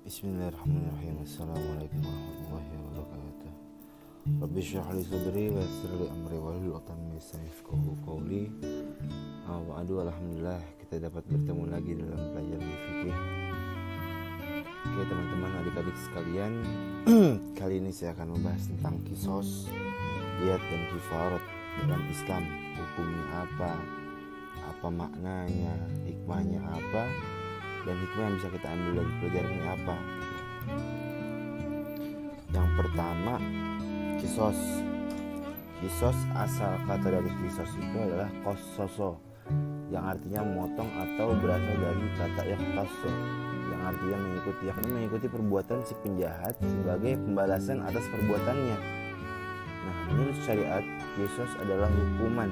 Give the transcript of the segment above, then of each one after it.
Bismillahirrahmanirrahim. Assalamualaikum warahmatullahi wabarakatuh. Rabbi shrah li sadri wa yassir li amri wahlul 'uqdatam min lisani yafqahu qawli. Alhamdulillah kita dapat bertemu lagi dalam pelajaran fikih. Oke teman-teman, adik-adik sekalian, kali ini saya akan membahas tentang kisos, diyat dan kifarat dalam Islam. Hukumnya apa maknanya, hikmahnya apa, dan hikmah yang bisa kita ambil dari pelajaran ini apa. Yang pertama, kisos. Kisos, asal kata dari kisos itu adalah kososo, yang artinya memotong atau berasal dari kata ikhtasso, yang artinya mengikuti, yakni mengikuti perbuatan si penjahat sebagai pembalasan atas perbuatannya. Nah, menurut syariat, kisos adalah hukuman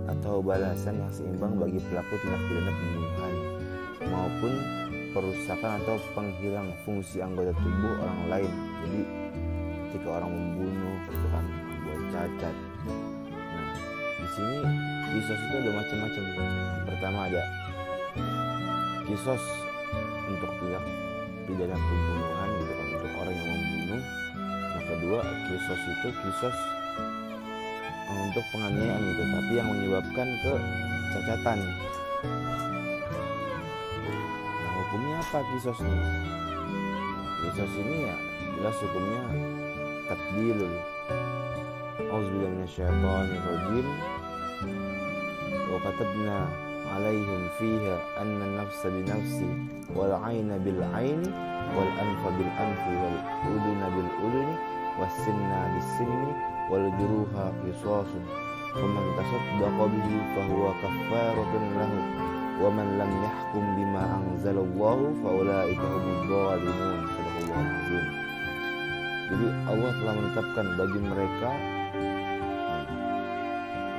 atau balasan yang seimbang bagi pelaku tindak pidana pembunuhan maupun perusakan atau penghilang fungsi anggota tubuh orang lain. Jadi ketika orang membunuh itu kan membuat cacat. Nah, di sini kisos itu ada macam-macam. Yang pertama ada kisos untuk tindak pidana pembunuhan gitu kan, untuk orang yang membunuh. Yang kedua, kisos itu kisos untuk penganiayaan gitu, tapi yang menyebabkan kecacatan. Hukumnya apa kisos ini? Kisos ini ya jelas hukumnya takdilul. Auzubillahi minasyaitonir rajim. Wa katabna 'alaihim fiha anna an-nafsa bin-nafsi wal 'aina bil-'aini wal anfa bil-anfi wal udhuna bil-udhuni was sinna bis-sinni wal juruha qisasun. Faman tasaddaqa bihi fahuwa kaffaratun lahu wa man lam yahkum bima anzalallahu faulaika humudz zalimun. Sadaqallahul azim. Jadi Allah telah menetapkan bagi mereka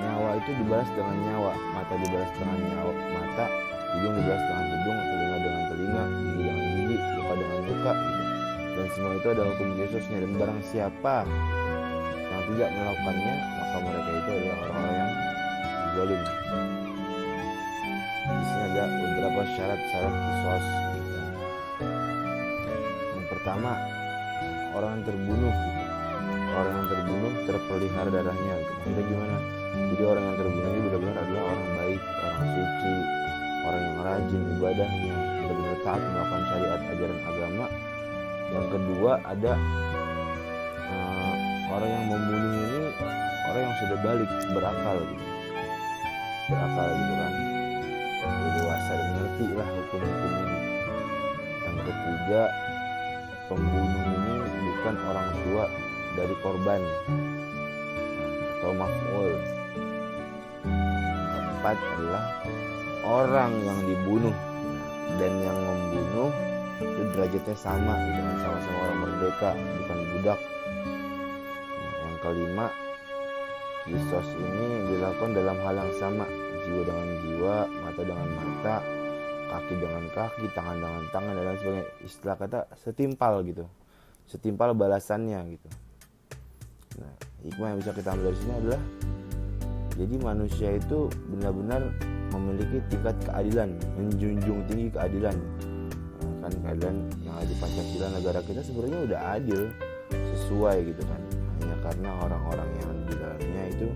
nyawa itu dibalas dengan nyawa, mata dibalas dengan nyawa, mata, hidung dibalas dengan hidung, telinga dengan telinga, gigi dengan gigi, luka dengan luka gitu. Dan semua itu ada hukum kisusnya, dan barang siapa yang tidak melakukannya maka mereka itu adalah orang-orang yang zalim. Di sini ada beberapa syarat-syarat kisos. Yang pertama, orang yang terbunuh. Orang yang terbunuh terpelihara darahnya. Maksudnya gimana? Jadi orang yang terbunuh ini benar-benar adalah orang baik, orang suci, orang yang rajin ibadahnya, benar-benar taat melakukan syariat ajaran agama. Yang kedua ada orang yang membunuh ini orang yang sudah balik, berakal gitu. Berakal gitu kan, dewasa dan ngerti lah hukum-hukumnya. Yang ketiga, pembunuh ini bukan orang tua dari korban atau maf'ul. Keempat adalah orang yang dibunuh dan yang membunuh itu derajatnya sama, dengan sama-sama orang merdeka, bukan budak. Yang kelima, kisos ini dilakukan dalam hal yang sama, jiwa dengan jiwa, mata dengan mata, kaki dengan kaki, tangan dengan tangan, dan lain sebagainya. Istilah kata setimpal gitu, setimpal balasannya gitu. Nah, hikmah yang bisa kita ambil dari sini adalah jadi manusia itu benar-benar memiliki tingkat keadilan, menjunjung tinggi keadilan. Nah, kan keadilan yang ada di Pancasila negara kita sebenarnya udah adil, sesuai gitu kan. Hanya karena orang-orang yang di dalamnya itu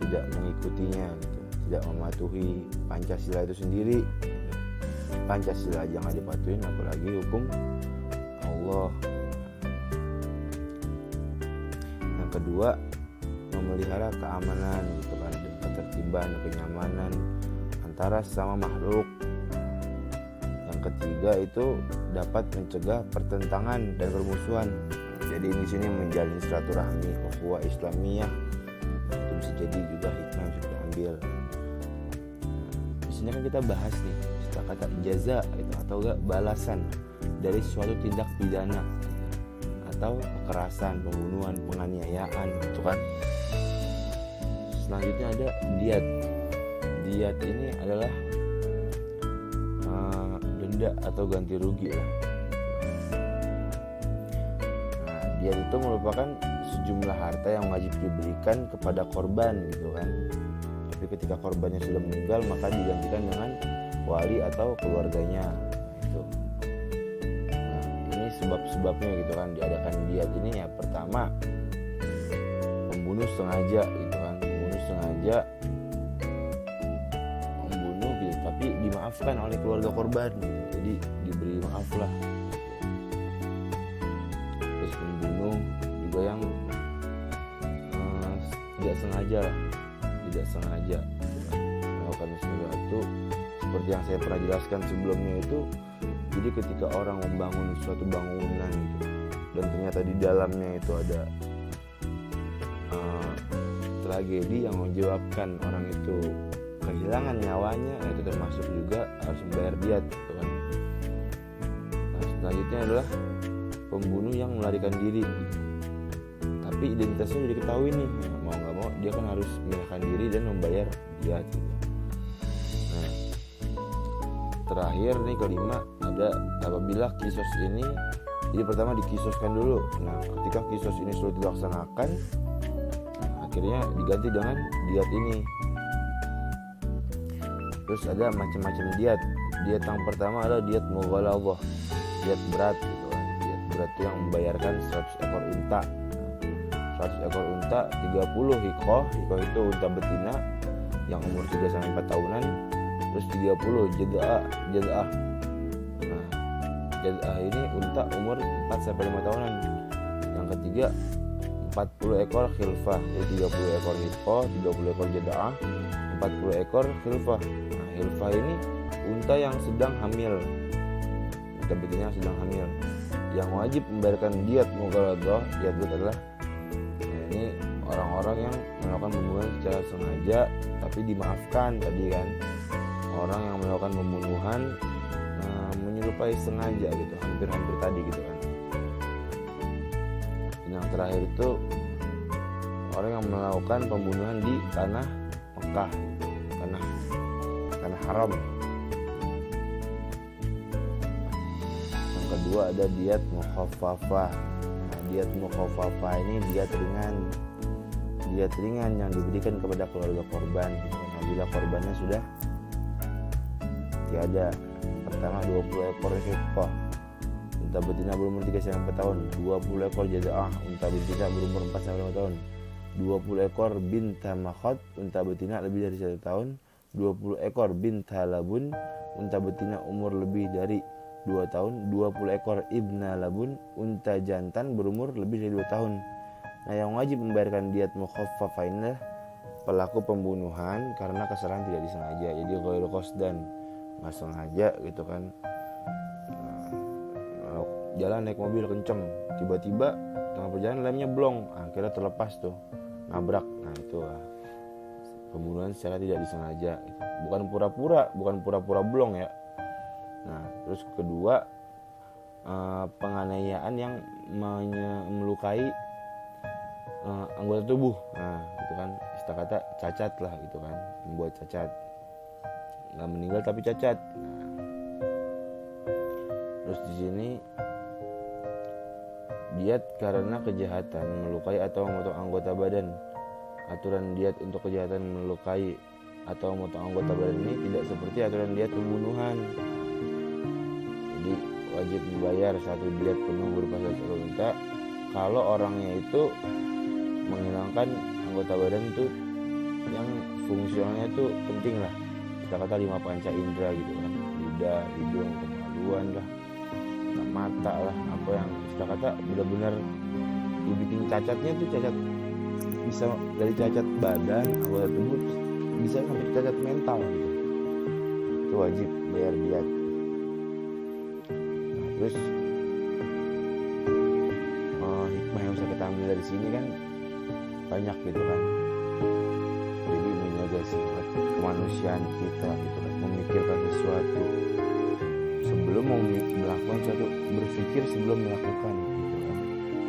tidak mengikutinya gitu, tidak mematuhi Pancasila itu sendiri. Pancasila aja nggak dipatuhin, apalagi hukum Allah. Yang kedua, memelihara keamanan gitu kan, dan ketertiban, kenyamanan antara sesama makhluk. Yang ketiga itu dapat mencegah pertentangan dan permusuhan. Jadi di sini menjalin silaturahmi, ukhuwah Islamiyah. Itu bisa jadi juga hikmah yang bisa kita ambil. Di sini kan kita bahas nih istilah kata jaza itu, atau enggak balasan dari suatu tindak pidana atau kekerasan, pembunuhan, penganiayaan gitu kan. Selanjutnya ada diyat. Diyat ini adalah denda atau ganti rugi lah. Nah, diyat itu merupakan sejumlah harta yang wajib diberikan kepada korban gitu kan. Tapi ketika korbannya sudah meninggal maka digantikan dengan wali atau keluarganya. Itu sebab-sebabnya gitu kan diadakan diat ini. Ya pertama, pembunuh sengaja gitu kan, pembunuh sengaja membunuh gitu, tapi dimaafkan oleh keluarga korban gitu. Jadi diberi maaf lah. Terus pembunuh juga yang tidak sengaja lah, tidak sengaja melakukan sesuatu seperti yang saya pernah jelaskan sebelumnya itu. Jadi ketika orang membangun suatu bangunan gitu dan ternyata di dalamnya itu ada tragedi yang menyebabkan orang itu kehilangan nyawanya, itu termasuk juga harus membayar diat gitu kan. Nah, selanjutnya adalah pembunuh yang melarikan diri gitu. Tapi identitasnya sudah diketahui nih, ya, mau nggak mau dia kan harus menyerahkan diri dan membayar diat gitu. Nah, terakhir nih kelima ada apabila kisos ini, jadi pertama dikisoskan dulu. Nah, ketika kisos ini sudah dilaksanakan, akhirnya diganti dengan diat ini. Terus ada macam-macam diat. Diat yang pertama adalah diat mughaladzah, diat berat gitu kan. Diat berat itu yang membayarkan 100 ekor unta. 100 ekor unta, 30 hikoh itu unta betina yang umur 3-4 tahunan. Terus 30 jada'ah. Nah, jada'ah ini unta umur 4-5 tahunan. Yang ketiga 40 ekor khilfah, jadi 30 ekor hikoh, 30 ekor jada'ah, 40 ekor khilfah. Nah, khilfah ini unta yang sedang hamil, unta betina yang sedang hamil. Yang wajib membayarkan diat mughaladzah, diat adalah ini orang-orang yang melakukan pembunuhan secara sengaja tapi dimaafkan tadi kan. Orang yang melakukan pembunuhan menyerupai sengaja gitu, hampir-hampir tadi gitu kan. Dan yang terakhir itu orang yang melakukan pembunuhan di tanah Mekah, tanah haram. Yang kedua ada diat mukhaffafah. Nah, diat mukhaffafah ini diat ringan yang diberikan kepada keluarga korban gitu. Apabila korbannya sudah tiada. Pertama 20 ekor hikoh, unta betina berumur 3-4 tahun. 20 ekor jada'ah, unta betina berumur 4-5 tahun. 20 ekor binta makhot, unta betina lebih dari 1 tahun. 20 ekor binta labun, unta betina umur lebih dari 2 tahun. 20 ekor ibna labun, unta jantan berumur lebih dari 2 tahun. Nah, yang wajib membayarkan diat mukhaffafah inilah pelaku pembunuhan karena kesalahan tidak disengaja, jadi ghairu qasdan, nggak sengaja gitu kan. Nah, jalan naik mobil kenceng, tiba-tiba tengah perjalanan remnya blong, akhirnya terlepas tuh, nabrak. Nah, itu pembunuhan secara tidak disengaja gitu. Bukan pura-pura blong ya. Nah, terus kedua penganiayaan yang melukai anggota tubuh. Nah, itu kan istilah kata cacat lah gitu kan, membuat cacat, nggak meninggal tapi cacat. Nah, terus di sini diat karena kejahatan melukai atau memotong anggota badan. Aturan diat untuk kejahatan melukai atau memotong anggota badan ini tidak seperti aturan diat pembunuhan. Jadi wajib membayar satu diat penuh berupa 1 ekor unta kalau orangnya itu menghilangkan anggota badan itu yang fungsionalnya itu penting lah. Kita kata 5 panca indera gitu kan, lidah, hidung, kemaluan lah, mata lah, apa yang kita kata benar-benar dibikin cacatnya tuh cacat, bisa dari cacat badan, anggota tubuh, bisa sampai cacat mental gitu. Itu wajib bayar diat. Nah, terus hikmah yang bisa kita ambil dari sini kan banyak gitu kan. Jadi menjaga sifat kemanusiaan kita gitu kan, memikirkan sesuatu sebelum melakukan sesuatu, berpikir sebelum melakukan gitu kan.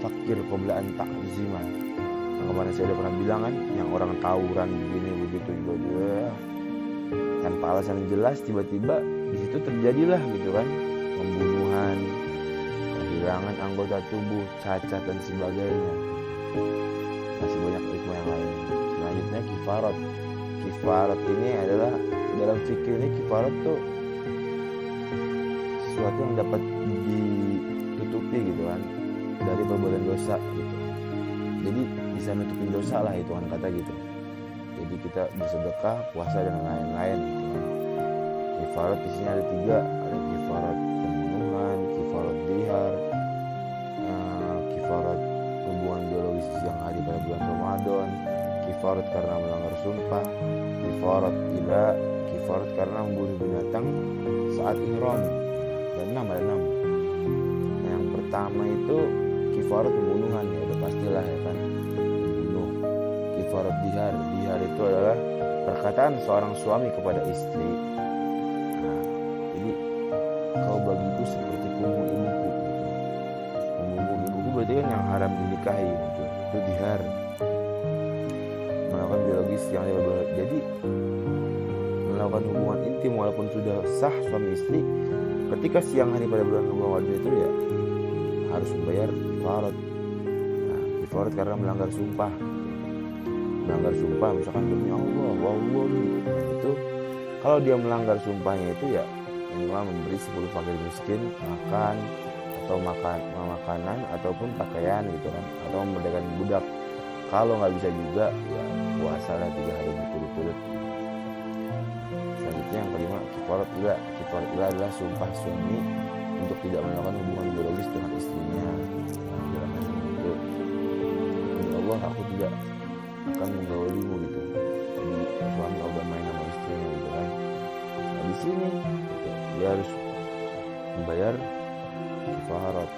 Fakir qoblaan ta'ziman. Yang kemarin saya udah pernah bilang kan, yang orang tawuran begini begitu juga tanpa alasan jelas tiba-tiba di situ terjadilah gitu kan pembunuhan, kehilangan anggota tubuh, cacat dan sebagainya. Masih banyak hikmah yang lain. Selanjutnya kifarat. Kifarat ini adalah dalam fikih ini kifarat tuh sesuatu yang dapat tutupi gitu kan dari perbuatan dosa gitu. Jadi bisa nutupin dosa lah itu kan kata gitu. Jadi kita bersedekah, puasa dan lain-lain gitu kan. Kifarat di sini ada 3, ada kifarat pembunuhan, kifarat dihar, kifarat hubungan biologis siang hari pada bulan Ramadan, kifarat karena melanggar sumpah, kifarat karena membunuh binatang saat ihram. Dan 6 ada 6. Nah, yang pertama itu kifarat pembunuhan, ya udah pastilah ya kan, membunuh. Kifarat dihar itu adalah perkataan seorang suami kepada istri, nah, jadi kau bagiku seperti punggung ibuku gitu. Punggung ibuku berarti kan yang haram dinikahi gitu. Itu dihar, melakukan biologis yang berbeda. Jadi melakukan hubungan intim walaupun sudah sah suami istri, ketika siang hari pada bulan Ramadan itu ya harus membayar kifarat. Nah, kifarat karena melanggar sumpah. Melanggar sumpah misalkan demi Allah, nah, itu kalau dia melanggar sumpahnya itu ya minimal memberi 10 fakir miskin makan atau makanan ataupun pakaian gitu kan, atau memerdekakan budak. Kalau nggak bisa juga ya puasa lah 3 hari berturut-turut. Selanjutnya yang kelima kifarat ila adalah sumpah suami untuk tidak melakukan hubungan biologis dengan istrinya. Nah, dalam hal itu demi Allah aku tidak akan menggaulimu gitu. Jadi suami kalau main sama istrinya gitu kan. Nah, di sini gitu, dia harus membayar kifarat.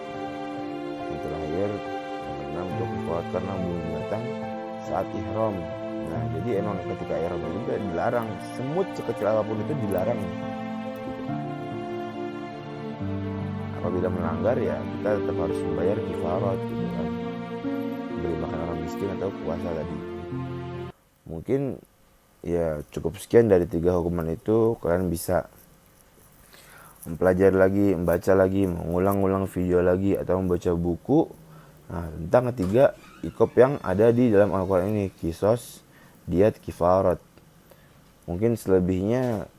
Yang terakhir yang keenam untuk kifarat karena membunuh binatang saat ihram. Nah, jadi emang ketika ihram juga dilarang, semut sekecil apapun itu dilarang. Apabila melanggar ya kita tetap harus membayar kifarat gitu kan, beri makan orang miskin atau puasa tadi. Mungkin ya cukup sekian dari 3 hukuman itu. Kalian bisa mempelajari lagi, membaca lagi, mengulang-ulang video lagi, atau membaca buku tentang ketiga ikop yang ada di dalam Al-Quran ini, kisos, diat, kifarat. Mungkin selebihnya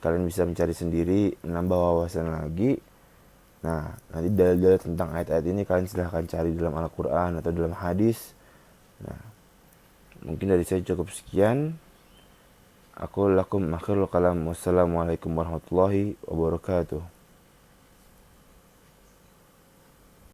kalian bisa mencari sendiri, menambah wawasan lagi. Nah, nanti dalil-dalil tentang ayat-ayat ini kalian silahkan cari dalam Al-Quran atau dalam hadis. Nah, mungkin dari saya cukup sekian. Aku lakum akhirul kalam. Wassalamualaikum warahmatullahi wabarakatuh.